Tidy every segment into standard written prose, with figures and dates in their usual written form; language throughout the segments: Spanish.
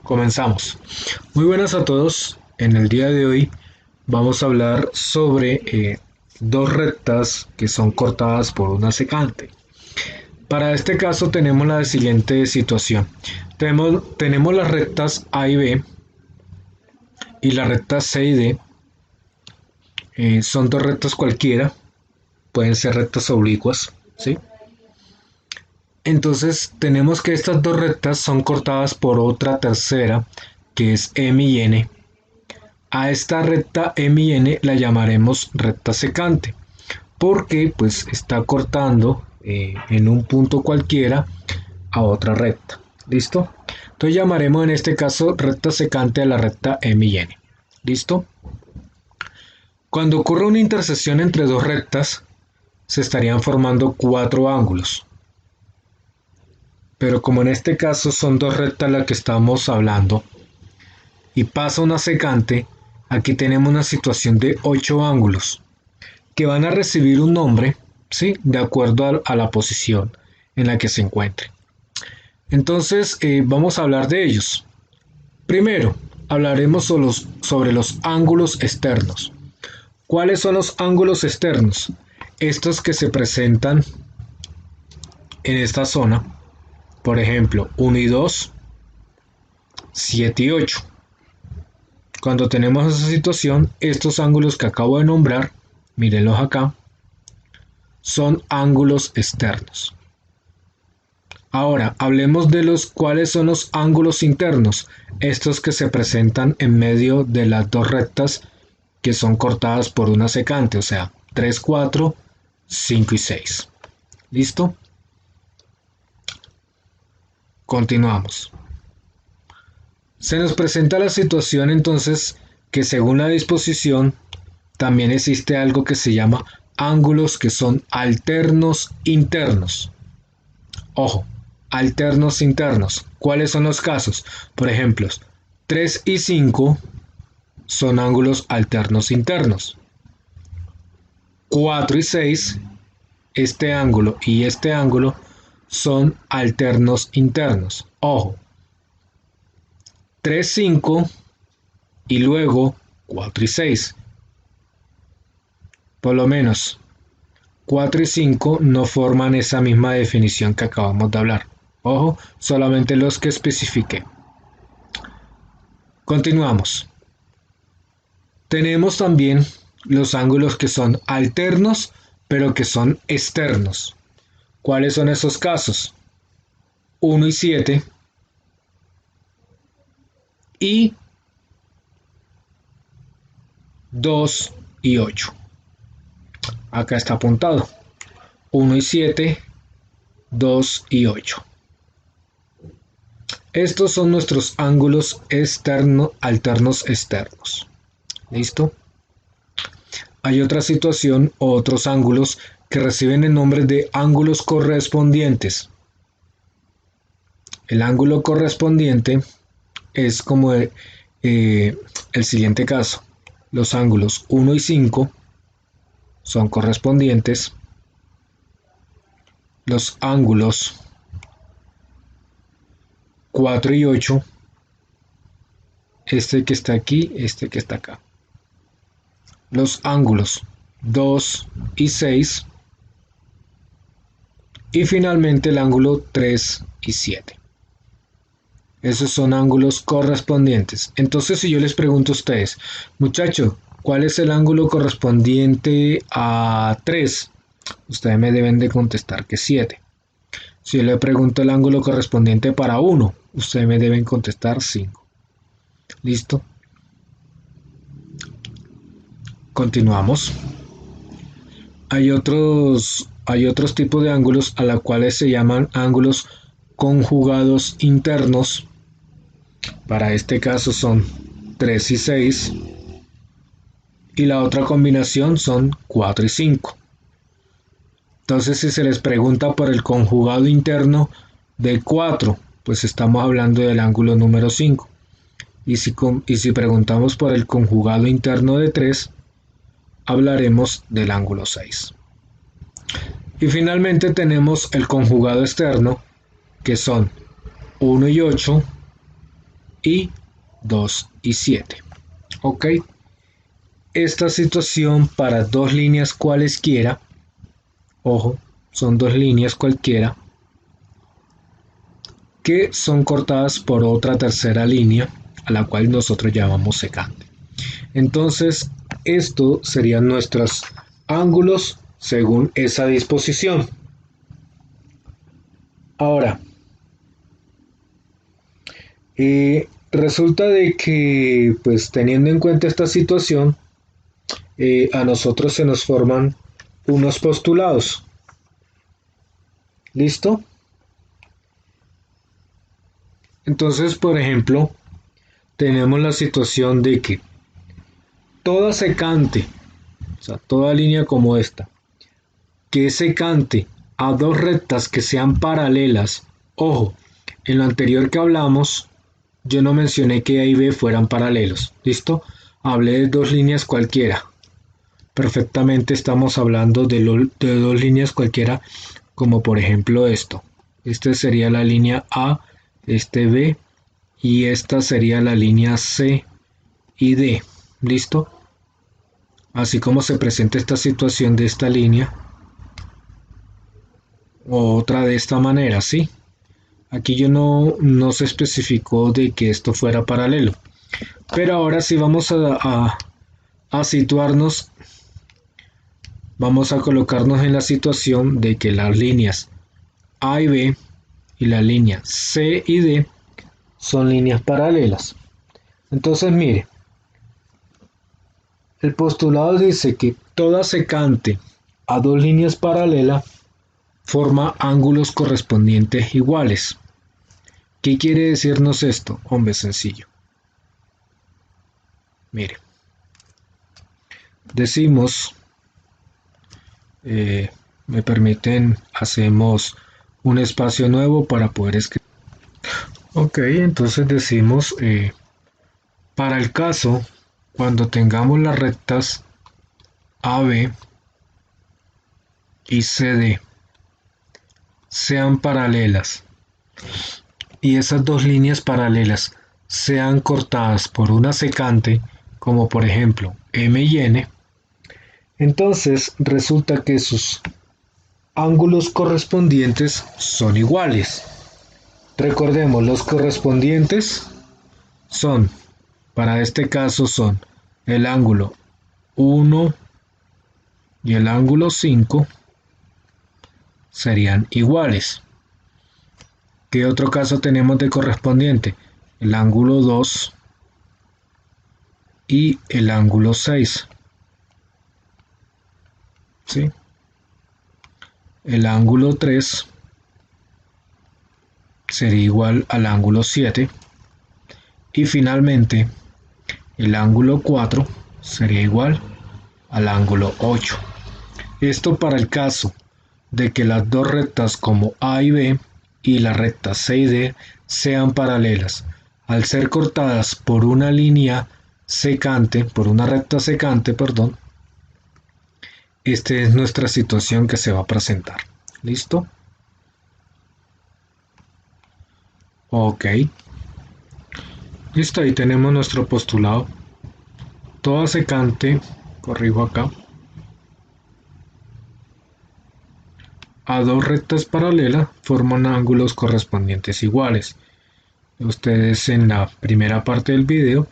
Comenzamos. Muy buenas a todos. En el día de hoy vamos a hablar sobre dos rectas que son cortadas por una secante. Para este caso tenemos la siguiente situación. Tenemos las rectas A y B y las rectas C y D. Son dos rectas cualquiera, pueden ser rectas oblicuas, ¿sí? Entonces tenemos que estas dos rectas son cortadas por otra tercera que es M y N. A esta recta M y N la llamaremos recta secante porque pues está cortando en un punto cualquiera a otra recta. ¿Listo? Entonces llamaremos en este caso recta secante a la recta M y N. ¿Listo? Cuando ocurre una intersección entre dos rectas, se estarían formando cuatro ángulos. Pero como en este caso son dos rectas las que estamos hablando y pasa una secante, aquí tenemos una situación de 8 ángulos que van a recibir un nombre, ¿sí? De acuerdo a la posición en la que se encuentre. Entonces vamos a hablar de ellos. Primero, hablaremos sobre los ángulos externos. ¿Cuáles son los ángulos externos? Estos que se presentan en esta zona, por ejemplo, 1 y 2, 7 y 8. Cuando tenemos esa situación, estos ángulos que acabo de nombrar, mírenlos acá, son ángulos externos. Ahora, hablemos de los cuáles son los ángulos internos, estos que se presentan en medio de las dos rectas que son cortadas por una secante, o sea, 3, 4, 5 y 6. ¿Listo? Continuamos. Se nos presenta la situación entonces que según la disposición también existe algo que se llama ángulos que son alternos internos. Ojo, alternos internos. ¿Cuáles son los casos? Por ejemplo, 3 y 5 son ángulos alternos internos. 4 y 6, este ángulo y este ángulo son alternos internos. Ojo, 3, 5 y luego 4 y 6. Por lo menos 4 y 5 no forman esa misma definición que acabamos de hablar. Ojo, solamente los que especifiqué. Continuamos. Tenemos también los ángulos que son alternos, pero que son externos. ¿Cuáles son esos casos? 1 y 7 y 2 y 8. Acá está apuntado. 1 y 7, 2 y 8. Estos son nuestros ángulos alternos externos. ¿Listo? Hay otra situación o otros ángulos que reciben el nombre de ángulos correspondientes. El ángulo correspondiente es como el siguiente caso. Los ángulos 1 y 5 son correspondientes. Los ángulos 4 y 8, este que está aquí, este que está acá. Los ángulos 2 y 6 y finalmente el ángulo 3 y 7. Esos son ángulos correspondientes. Entonces, si yo les pregunto a ustedes, muchachos, ¿cuál es el ángulo correspondiente a 3? Ustedes me deben de contestar que 7. Si yo le pregunto el ángulo correspondiente para 1, ustedes me deben contestar 5. ¿Listo? Continuamos. Hay otros tipos de ángulos a los cuales se llaman ángulos conjugados internos. Para este caso son 3 y 6 y la otra combinación son 4 y 5. Entonces, si se les pregunta por el conjugado interno de 4, pues estamos hablando del ángulo número 5. Y si preguntamos por el conjugado interno de 3, hablaremos del ángulo 6. Y finalmente tenemos el conjugado externo, que son 1 y 8, y 2 y 7. Ok, esta situación para dos líneas cualesquiera, ojo, son dos líneas cualquiera, que son cortadas por otra tercera línea, a la cual nosotros llamamos secante. Entonces, esto serían nuestros ángulos según esa disposición. Ahora, resulta de que, pues teniendo en cuenta esta situación, a nosotros se nos forman unos postulados. ¿Listo? Entonces, por ejemplo, tenemos la situación de que toda secante, o sea, toda línea como esta, que es secante a dos rectas que sean paralelas. Ojo, en lo anterior que hablamos, yo no mencioné que A y B fueran paralelos. ¿Listo? Hablé de dos líneas cualquiera. Perfectamente estamos hablando de dos líneas cualquiera, como por ejemplo esto. Esta sería la línea A, este B, y esta sería la línea C y D. ¿Listo? Así como se presenta esta situación de esta línea, o otra de esta manera, ¿sí? Aquí yo no se especificó de que esto fuera paralelo. Pero ahora sí vamos a situarnos, vamos a colocarnos en la situación de que las líneas A y B y la línea C y D son líneas paralelas. Entonces mire, el postulado dice que toda secante a dos líneas paralelas forma ángulos correspondientes iguales. ¿Qué quiere decirnos esto? Hombre, sencillo. Mire, decimos, me permiten, hacemos un espacio nuevo para poder escribir. Ok, entonces decimos, para el caso, cuando tengamos las rectas AB y CD sean paralelas y esas dos líneas paralelas sean cortadas por una secante, como por ejemplo M y N, entonces resulta que sus ángulos correspondientes son iguales. Recordemos, los correspondientes son, para este caso son el ángulo 1 y el ángulo 5 serían iguales. ¿Qué otro caso tenemos de correspondiente? El ángulo 2 y el ángulo 6. ¿Sí? El ángulo 3 sería igual al ángulo 7 y finalmente el ángulo 4 sería igual al ángulo 8. Esto para el caso de que las dos rectas como A y B y la recta C y D sean paralelas. Al ser cortadas por una línea secante, por una recta secante, perdón, esta es nuestra situación que se va a presentar. ¿Listo? Ok. Listo, ahí tenemos nuestro postulado. Toda secante, corrijo acá, a dos rectas paralelas forman ángulos correspondientes iguales. Ustedes en la primera parte del video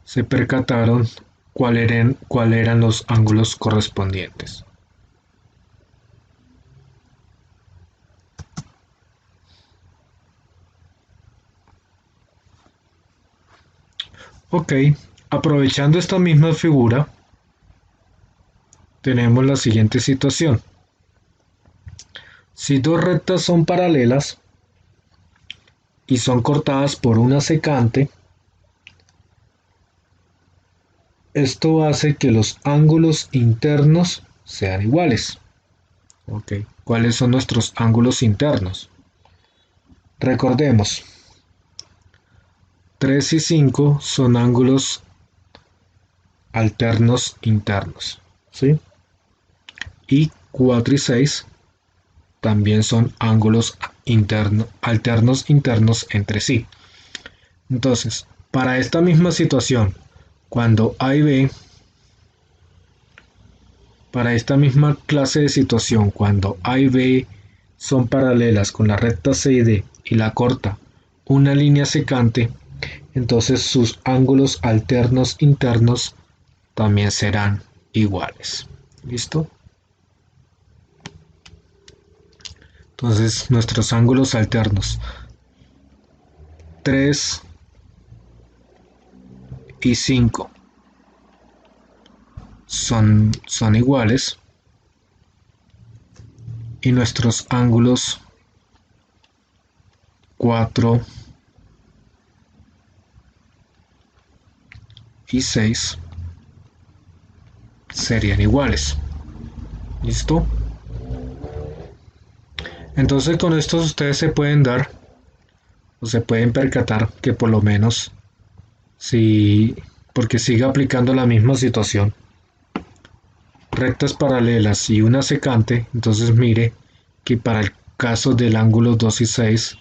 se percataron cuáles eran los ángulos correspondientes. Ok, aprovechando esta misma figura, tenemos la siguiente situación. Si dos rectas son paralelas y son cortadas por una secante, esto hace que los ángulos internos sean iguales. Ok, ¿cuáles son nuestros ángulos internos? Recordemos, 3 y 5 son ángulos alternos internos, ¿sí? Y 4 y 6 también son ángulos alternos internos entre sí. Entonces, para esta misma situación, cuando A y B, para esta misma clase de situación, cuando A y B son paralelas con la recta C y D y la corta una línea secante, entonces sus ángulos alternos internos también serán iguales. ¿Listo? Entonces nuestros ángulos alternos 3 y 5 son iguales y nuestros ángulos 4 y 6 serían iguales. ¿Listo? Entonces con esto ustedes se pueden dar o se pueden percatar que por lo menos si, porque sigue aplicando la misma situación, rectas paralelas y una secante, entonces mire que para el caso del ángulo 2 y 6,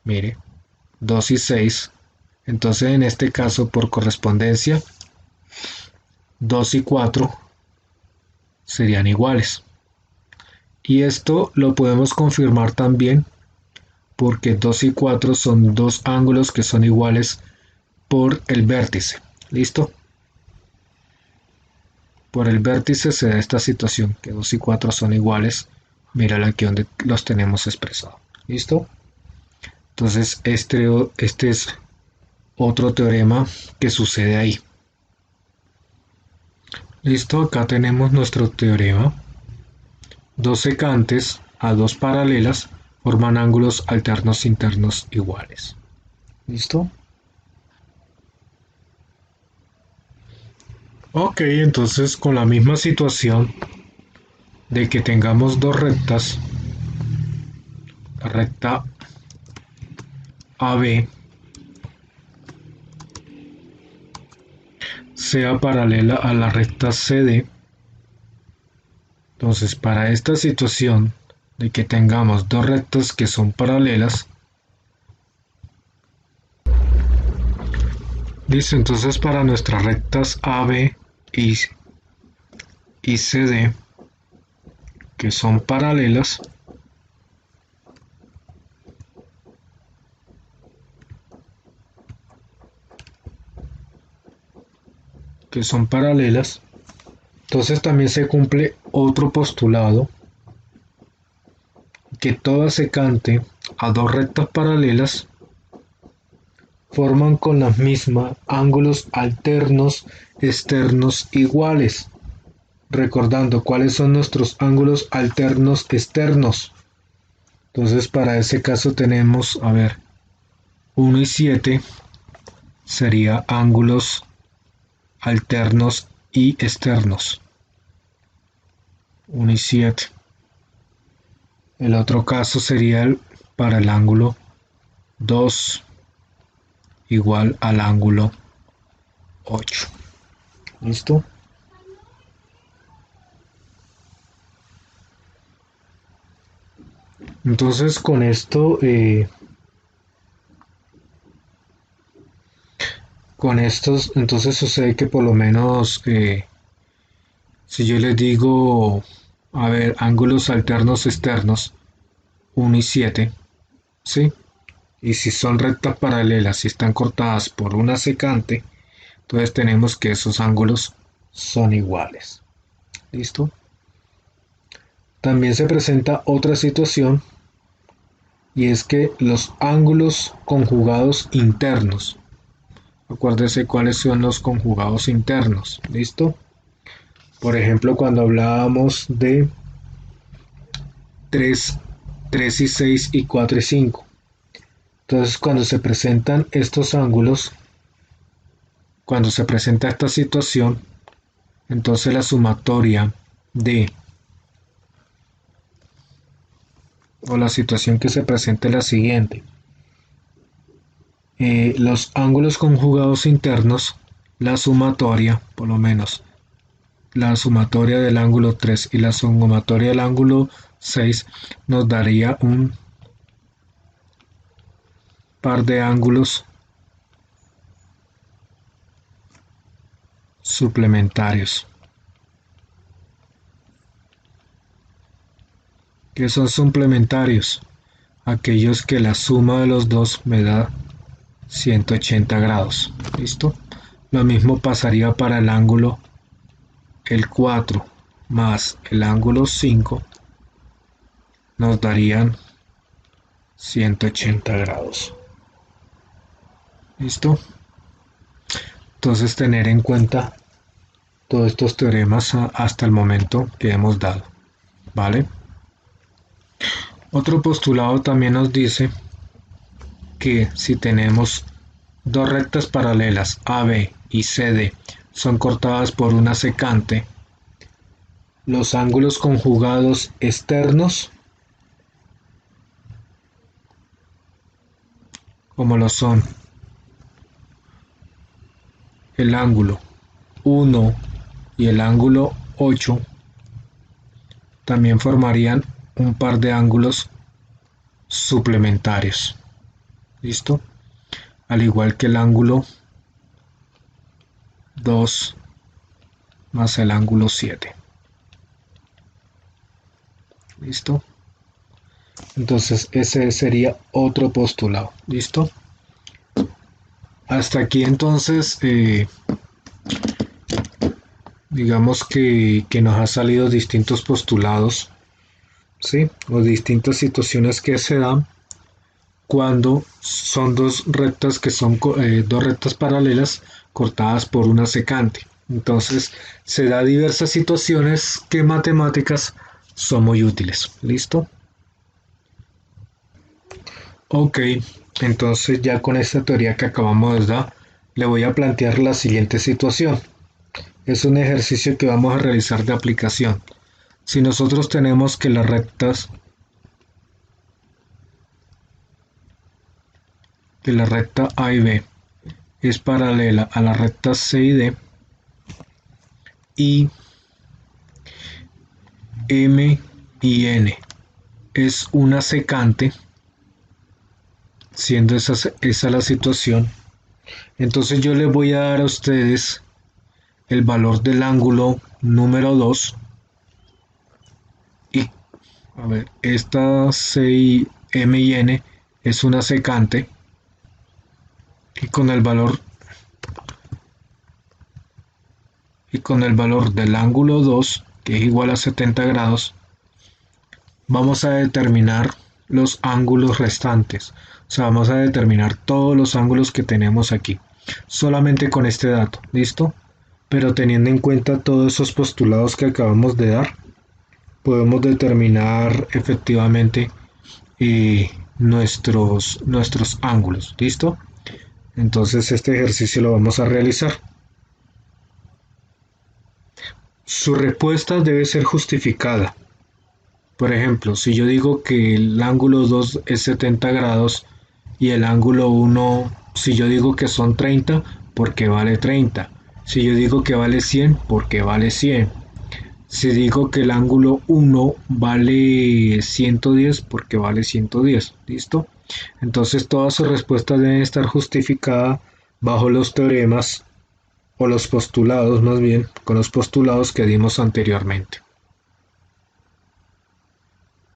mire, 2 y 6, entonces en este caso por correspondencia 2 y 4 serían iguales. Y esto lo podemos confirmar también porque 2 y 4 son dos ángulos que son iguales por el vértice. ¿Listo? Por el vértice se da esta situación, que 2 y 4 son iguales. Mírala aquí donde los tenemos expresados. ¿Listo? Entonces este es otro teorema que sucede ahí. Listo, acá tenemos nuestro teorema. Dos secantes a dos paralelas forman ángulos alternos internos iguales. ¿Listo? Ok, entonces con la misma situación de que tengamos dos rectas, la recta AB sea paralela a la recta CD. Entonces, para esta situación de que tengamos dos rectas que son paralelas, listo, entonces para nuestras rectas AB y CD, que son paralelas, entonces también se cumple otro postulado, que toda secante a dos rectas paralelas forman con la misma ángulos alternos externos iguales. Recordando cuáles son nuestros ángulos alternos externos. Entonces para ese caso tenemos, a ver, 1 y 7 sería ángulos alternos y externos. 1 y 7. El otro caso sería para el ángulo 2 igual al ángulo 8. ¿Listo? Entonces con esto, con estos, entonces sucede que por lo menos, si yo les digo, a ver, ángulos alternos externos, 1 y 7, ¿sí? Y si son rectas paralelas y están cortadas por una secante, entonces tenemos que esos ángulos son iguales. ¿Listo? También se presenta otra situación y es que los ángulos conjugados internos. Acuérdese cuáles son los conjugados internos. ¿Listo? Por ejemplo, cuando hablábamos de 3 y 6 y 4 y 5. Entonces, cuando se presentan estos ángulos, cuando se presenta esta situación, entonces la sumatoria de, o la situación que se presenta es la siguiente. Los ángulos conjugados internos, la sumatoria, por lo menos, la sumatoria del ángulo 3 y la sumatoria del ángulo 6 nos daría un par de ángulos suplementarios. ¿Qué son suplementarios? Aquellos que la suma de los dos me da 180 grados. ¿Listo? Lo mismo pasaría para el ángulo el 4 más el ángulo 5 nos darían 180 grados. ¿Listo? Entonces tener en cuenta todos estos teoremas hasta el momento que hemos dado. ¿Vale? Otro postulado también nos dice que si tenemos dos rectas paralelas AB y CD son cortadas por una secante, los ángulos conjugados externos, como lo son el ángulo 1 y el ángulo 8, también formarían un par de ángulos suplementarios. ¿Listo? Al igual que el ángulo 2 más el ángulo 7. ¿Listo? Entonces ese sería otro postulado. ¿Listo? Hasta aquí entonces digamos que nos ha salido distintos postulados, ¿sí? O distintas situaciones que se dan cuando son dos rectas que son dos rectas paralelas cortadas por una secante. Entonces se da diversas situaciones que en matemáticas son muy útiles. ¿Listo? Ok, entonces ya con esta teoría que acabamos de dar, le voy a plantear la siguiente situación. Es un ejercicio que vamos a realizar de aplicación. Si nosotros tenemos que las rectas que la recta A y B es paralela a la recta C y D y M y N es una secante, siendo esa la situación, entonces yo les voy a dar a ustedes el valor del ángulo número 2 y a ver, esta C y M y N es una secante y con el valor del ángulo 2, que es igual a 70 grados, vamos a determinar los ángulos restantes. O sea, vamos a determinar todos los ángulos que tenemos aquí, solamente con este dato. ¿Listo? Pero teniendo en cuenta todos esos postulados que acabamos de dar, podemos determinar efectivamente nuestros ángulos. ¿Listo? Entonces este ejercicio lo vamos a realizar. Su respuesta debe ser justificada. Por ejemplo, si yo digo que el ángulo 2 es 70 grados y el ángulo 1, si yo digo que son 30, porque vale 30. Si yo digo que vale 100, porque vale 100. Si digo que el ángulo 1 vale 110, porque vale 110. ¿Listo? Entonces todas sus respuestas deben estar justificadas bajo los teoremas o los postulados, más bien, con los postulados que dimos anteriormente.